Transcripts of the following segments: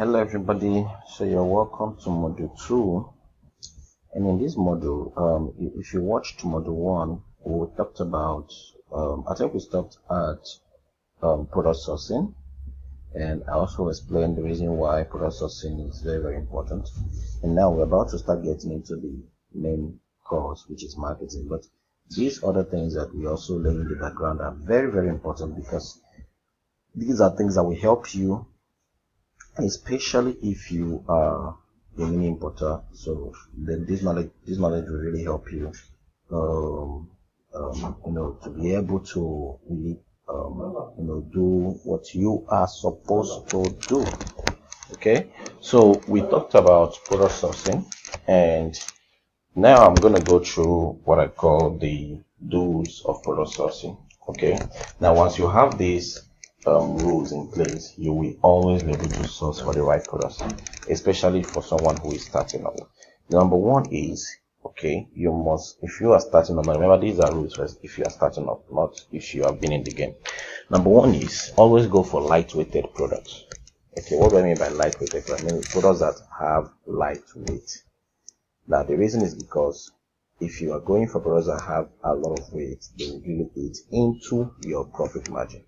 Hello everybody, so you're welcome to module 2, and in this module, if you watched module 1, we talked about, I think we stopped at product sourcing, and I also explained the reason why product sourcing is very, very important. And now we're about to start getting into the main course, which is marketing. But these other things that we also learn in the background are very, very important, because these are things that will help you, especially if you are a mini importer. So then this knowledge will really help you, to be able to really, do what you are supposed to do. Okay, so we talked about product sourcing, and now I'm going to go through what I call the do's of product sourcing. Okay, now once you have these rules in place, you will always be able to source for the right products, especially for someone who is starting out. Number one is, okay, you must, if you are starting out, remember these are rules first, if you are starting out, not if you have been in the game. Number one is always go for lightweighted products. Okay, what do I mean by lightweighted? I mean products that have lightweight. Now the reason is because if you are going for products that have a lot of weight, they will really eat into your profit margin.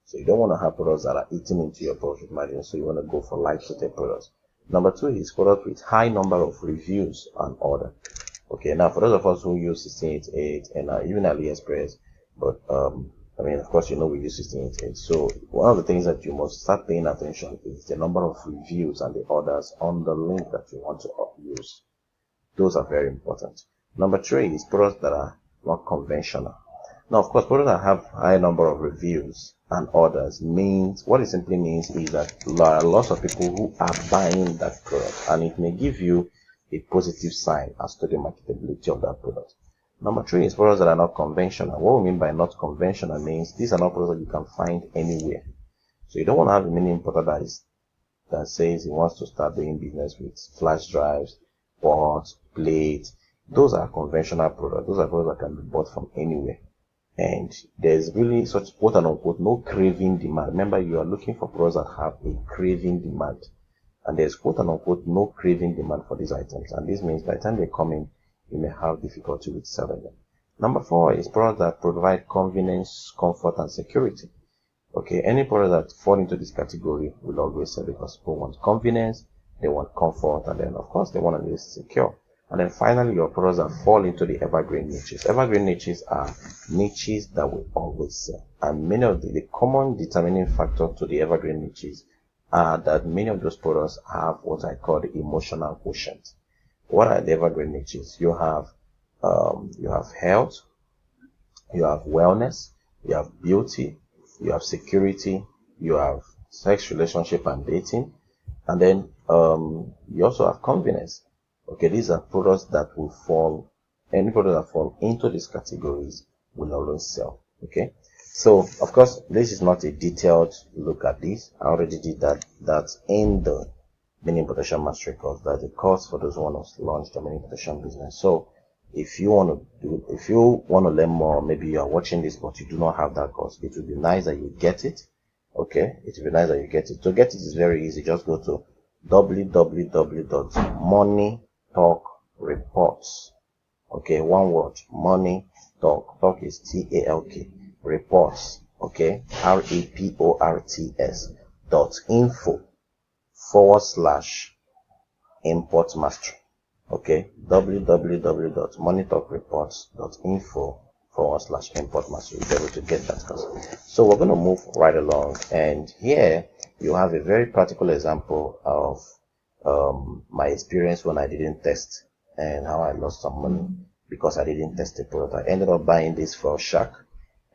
So you don't want to have products that are eating into your profit margin, so you want to go for lightweighted products. Number two is products with high number of reviews and order. Okay, now for those of us who use 1688 and even AliExpress, but of course, we use 1688. So one of the things that you must start paying attention is the number of reviews and the orders on the link that you want to use. Those are very important. Number three is products that are not conventional. Now, of course, products that have high number of reviews and orders means, what it simply means is that there are lots of people who are buying that product, and it may give you a positive sign as to the marketability of that product. Number three is products that are not conventional. What we mean by not conventional means these are not products that you can find anywhere. So you don't want to have a mini importer that says he wants to start doing business with flash drives, boards, plates. Those are conventional products. Those are products that can be bought from anywhere. And there's really such quote and unquote no craving demand. Remember, you are looking for products that have a craving demand. And there's quote and unquote no craving demand for these items. And this means by the time they come in, you may have difficulty with selling them. Number four is products that provide convenience, comfort, and security. Okay, any product that fall into this category will always sell, because people want convenience, they want comfort, and then of course they want to be secure. And then finally, your products that fall into the evergreen niches. Evergreen niches are niches that will always sell. And many of the common determining factor to the evergreen niches are that many of those products have what I call the emotional quotient. What are the evergreen niches? You have health, you have wellness, you have beauty, you have security, you have sex, relationship, and dating, and then you also have convenience. Okay, these are products that will fall, any product that fall into these categories will always sell. Okay, so of course this is not a detailed look at this. I already did that's in the Mini Importation Mastery course. That's a course for those who want to launch the Mini Importation business. So if you want to learn more, maybe you are watching this but you do not have that course, it would be nice that you get it. Okay, it would be nice that you get it. To get it is very easy. Just go to www.moneytalkreports. Okay, one word, money talk. Talk is TALK. Reports. Okay, reports.info/import mastery. Okay, www.moneytalkreports.info/import mastery. You'll be able to get that course. So we're going to move right along, and here you have a very practical example of my experience when I didn't test, and how I lost some money because I didn't test the product. I ended up buying this for Shark,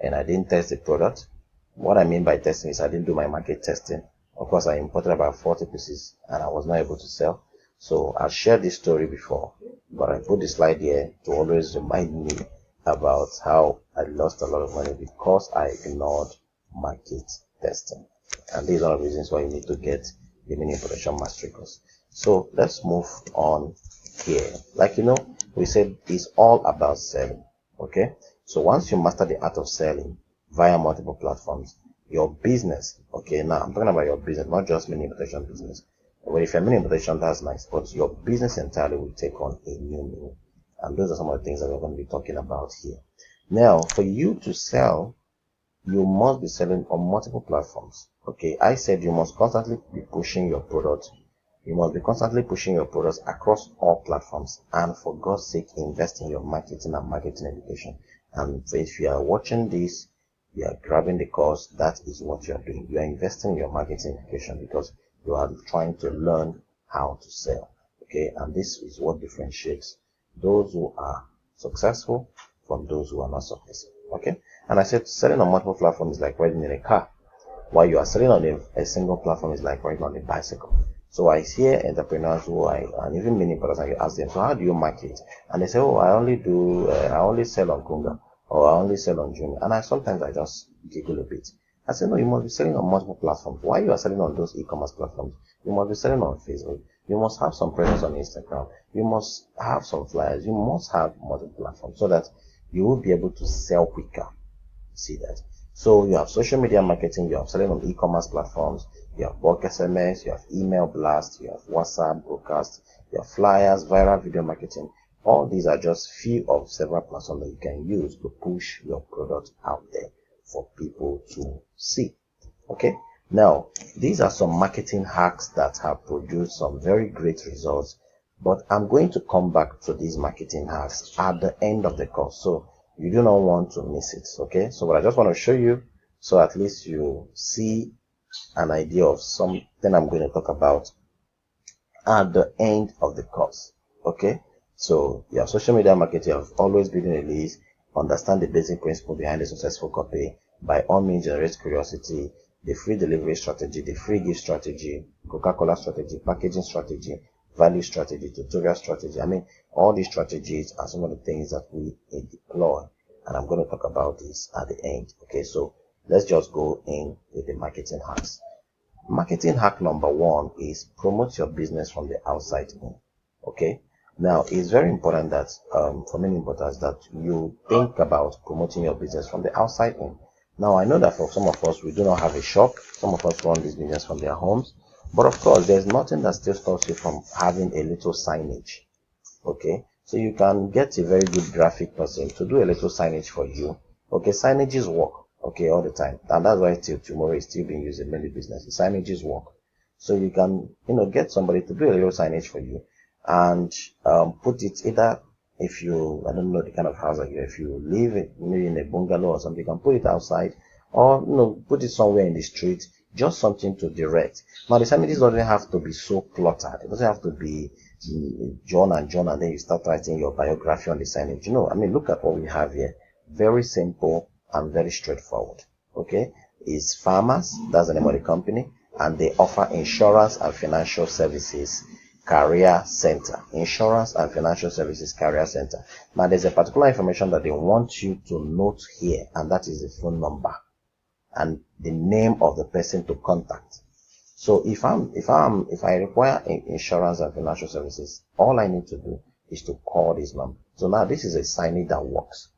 and I didn't test the product. What I mean by testing is I didn't do my market testing. Of course, I imported about 40 pieces and I was not able to sell. So I've shared this story before, but I put the slide here to always remind me about how I lost a lot of money because I ignored market testing. And these are the reasons why you need to get the Mini Importation Mastery course. So let's move on here. Like we said, it's all about selling. Okay, so once you master the art of selling via multiple platforms, your business, okay, now I'm talking about your business, not just Mini Importation business. Well, if you're mini importation, that's nice, but your business entirely will take on a new meaning. And those are some of the things that we're going to be talking about here. Now, for you to sell, you must be selling on multiple platforms. Okay, I said you must constantly be pushing your product. You must be constantly pushing your products across all platforms. And for God's sake, invest in your marketing and marketing education. And if you are watching this, you are grabbing the course, that is what you are doing. You are investing in your marketing education because you are trying to learn how to sell. Okay, and this is what differentiates those who are successful from those who are not successful. Okay, and I said selling on multiple platforms is like riding in a car, while you are selling on a single platform is like riding on a bicycle. So I hear entrepreneurs and even many products, I ask them, so how do you market? And they say, oh, I only sell on Kunga, or I only sell on June. And sometimes I just giggle a bit. I say, no, you must be selling on multiple platforms. Why you are selling on those e-commerce platforms? You must be selling on Facebook. You must have some presence on Instagram. You must have some flyers. You must have multiple platforms so that you will be able to sell quicker. See that? So you have social media marketing, you have selling on e-commerce platforms, you have bulk SMS, you have email blast, you have WhatsApp broadcast, you have flyers, viral video marketing. All these are just few of several platforms that you can use to push your product out there for people to see. Okay? Now, these are some marketing hacks that have produced some very great results, but I'm going to come back to these marketing hacks at the end of the course. So you do not want to miss it. Okay, so what I just want to show you, so at least you see an idea of something I'm going to talk about at the end of the course. Okay, so you have social media marketing, you have always building a list, understand the basic principle behind a successful copy, by all means generate curiosity, the free delivery strategy, the free gift strategy, Coca-Cola strategy, packaging strategy, value strategy, tutorial strategy. I mean, all these strategies are some of the things that we deploy, and I'm going to talk about this at the end. Okay, so let's just go in with the marketing hacks. Marketing hack number one is promote your business from the outside in. Okay, now it's very important that for many importers that you think about promoting your business from the outside in. Now, I know that for some of us, we do not have a shop. Some of us run this business from their homes. But of course, there's nothing that still stops you from having a little signage. Okay, so you can get a very good graphic person to do a little signage for you. Okay, signages work. Okay, all the time. And that's why till tomorrow is still being used in many businesses. Signages work. So you can, get somebody to do a little signage for you and put it either, if you, I don't know the kind of house that if you live maybe in a bungalow or something, you can put it outside, or put it somewhere in the street, just something to direct. Now the signages doesn't have to be so cluttered. It doesn't have to be John, and then you start writing your biography on the signage. I mean, look at what we have here. Very simple and very straightforward. Okay, it's Farmers, that's the name of the company, and they offer insurance and financial services career center. Insurance and financial services career center. Now there's a particular information that they want you to note here, and that is the phone number and the name of the person to contact. So if I require insurance and financial services, all I need to do is to call this number. So now this is a signage that works.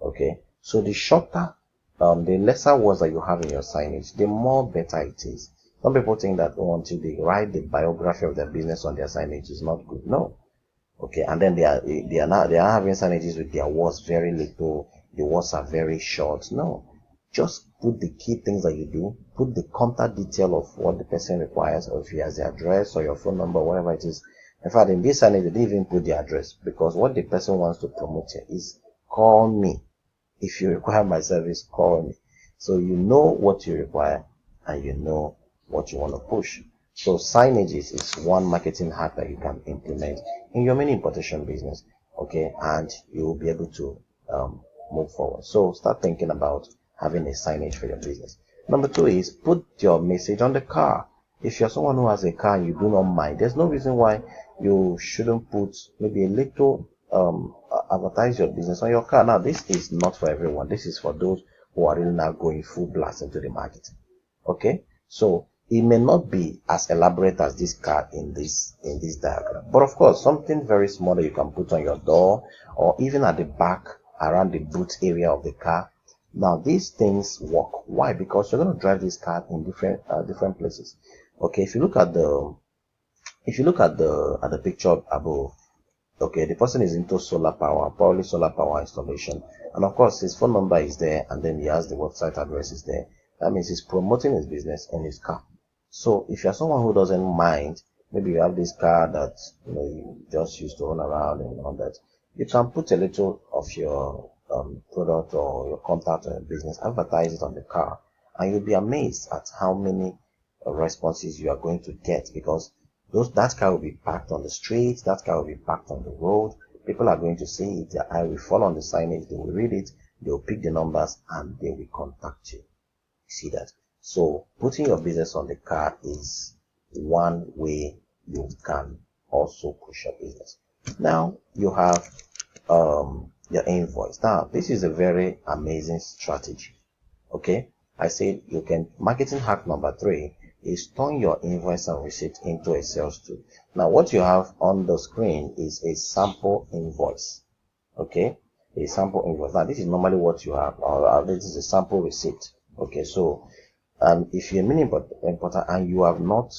Okay, so the shorter, the lesser words that you have in your signage, the more better it is. Some people think that until they write the biography of their business on their signage is not good. No. Okay, and then they are having signages with their words very little. The words are very short. No. Just put the key things that you do, put the contact detail of what the person requires, or if he has the address or your phone number, whatever it is. In fact, in this signage, they didn't even put the address, because what the person wants to promote here is call me. If you require my service, call me. So you know what you require and you know what you want to push. So signages is one marketing hack that you can implement in your mini importation business. Okay, and you will be able to move forward. So start thinking about having a signage for your business. Number two is put your message on the car. If you're someone who has a car and you do not mind, there's no reason why you shouldn't put maybe a little advertise your business on your car. Now, this is not for everyone. This is for those who are really now going full blast into the market. Okay, so it may not be as elaborate as this card in this diagram, but of course something very small that you can put on your door or even at the back around the boot area of the car. Now these things work. Why? Because you're going to drive this car in different places. Okay, if you look at the if you look at the picture above, okay, the person is into solar power, probably solar power installation, and of course his phone number is there, and then he has the website address is there. That means he's promoting his business in his car. So if you're someone who doesn't mind, maybe you have this car that you just used to run around and all that, you can put a little of your product or your contact or your business, advertise it on the car, and you'll be amazed at how many responses you are going to get, because that car will be parked on the street, that car will be parked on the road. People are going to see it, their eye will fall on the signage, they will read it, they will pick the numbers, and they will contact you. You see that? So putting your business on the car is one way you can also push your business. Now you have your invoice. Now this is a very amazing strategy. Okay, I said you can. Marketing hack number 3 is turn your invoice and receipt into a sales tool. Now what you have on the screen is a sample invoice. Okay, a sample invoice. Now this is normally what you have, or this is a sample receipt. Okay, so if you're a mini importer and you have not,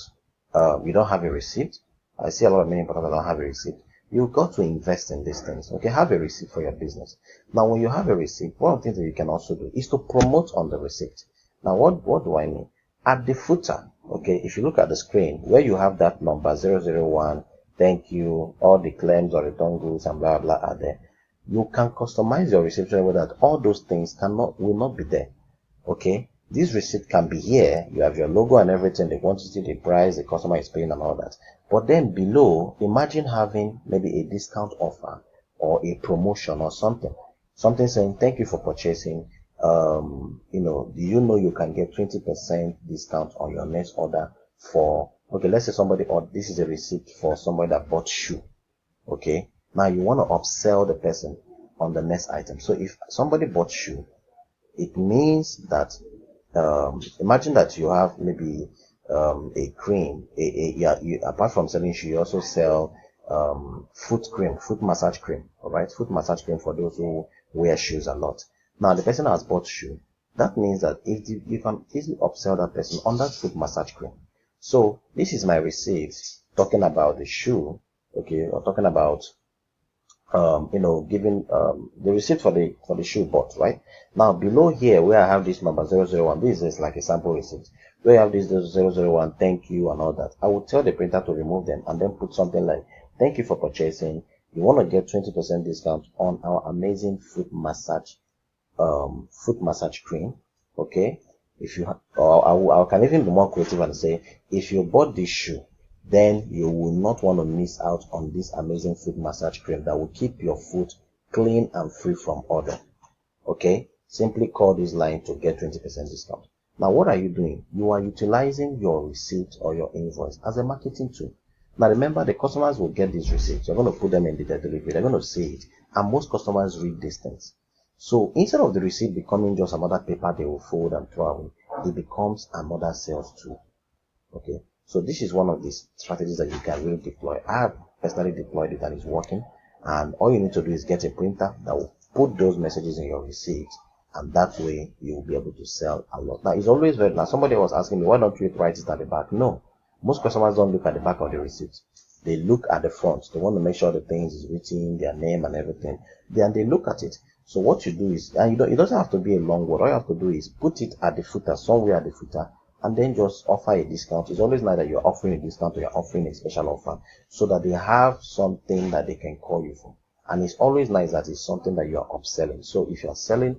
you don't have a receipt. I see a lot of mini importers that don't have a receipt. You've got to invest in these things. Okay, have a receipt for your business. Now, when you have a receipt, one of the things that you can also do is to promote on the receipt. Now, what do I mean? At the footer, okay, if you look at the screen where you have that number 001, thank you, all the claims or return goods and blah blah are there. You can customize your receipt so that all those things will not be there. Okay, this receipt can be here. You have your logo and everything, the quantity, the price, the customer is paying and all that. But then below, imagine having maybe a discount offer or a promotion or something saying thank you for purchasing. Do you know you can get 20% discount on your next order for, okay, let's say this is a receipt for somebody that bought shoe. Okay, now you want to upsell the person on the next item. So if somebody bought shoe, it means that imagine that you have maybe a cream, apart from selling shoe, you also sell foot massage cream. All right, foot massage cream for those who wear shoes a lot. Now the person has bought shoe. That means that if you can easily upsell that person on that foot massage cream. So this is my receipt talking about the shoe, okay, or talking about giving the receipt for the shoe bought, right? Now below here where I have this number 001, this is like a sample receipt. Where I have this 001, thank you and all that. I will tell the printer to remove them and then put something like, thank you for purchasing. You want to get 20% discount on our amazing foot massage cream. Okay, if you I can even be more creative and say, if you bought this shoe, then you will not want to miss out on this amazing foot massage cream that will keep your foot clean and free from odor. Okay, simply call this line to get 20% discount. Now what are you doing? You are utilizing your receipt or your invoice as a marketing tool. Now remember, the customers will get these receipts. You're going to put them in the delivery. They're going to see it, and most customers read these things. So instead of the receipt becoming just another paper they will fold and throw away, it becomes another sales tool. Okay, so this is one of the strategies that you can really deploy. I have personally deployed it and it's working. And all you need to do is get a printer that will put those messages in your receipt, and that way you will be able to sell a lot. Now it's always very. Now somebody was asking me, why don't you write it at the back? No, most customers don't look at the back of the receipt. They look at the front. They want to make sure the things is written, their name and everything. Then they look at it. So what you do is, and it doesn't have to be a long word. All you have to do is put it at the footer, somewhere at the footer, and then just offer a discount. It's always nice that you're offering a discount or you're offering a special offer, so that they have something that they can call you for. And it's always nice that it's something that you're upselling. So if you're selling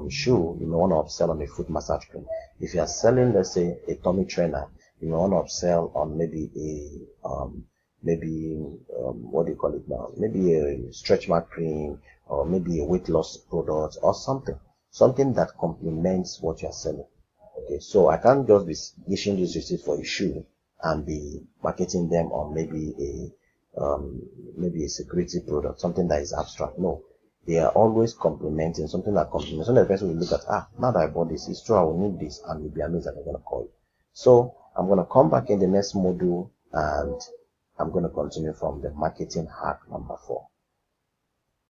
shoe, you may want to upsell on a foot massage cream. If you're selling, let's say, a tummy trainer, you may want to upsell on maybe what do you call it now? Maybe a stretch mark cream, or maybe a weight loss product, or something that complements what you're selling. Okay, so I can't just be issuing this receipt for a shoe and be marketing them on maybe a security product, something that is abstract. No, they are always complementing something that complements. So the person will look at, now that I bought this, it's true, I will need this, and you'll be amazed that they're going to call you. So I'm going to come back in the next module, and I'm going to continue from the marketing hack number 4.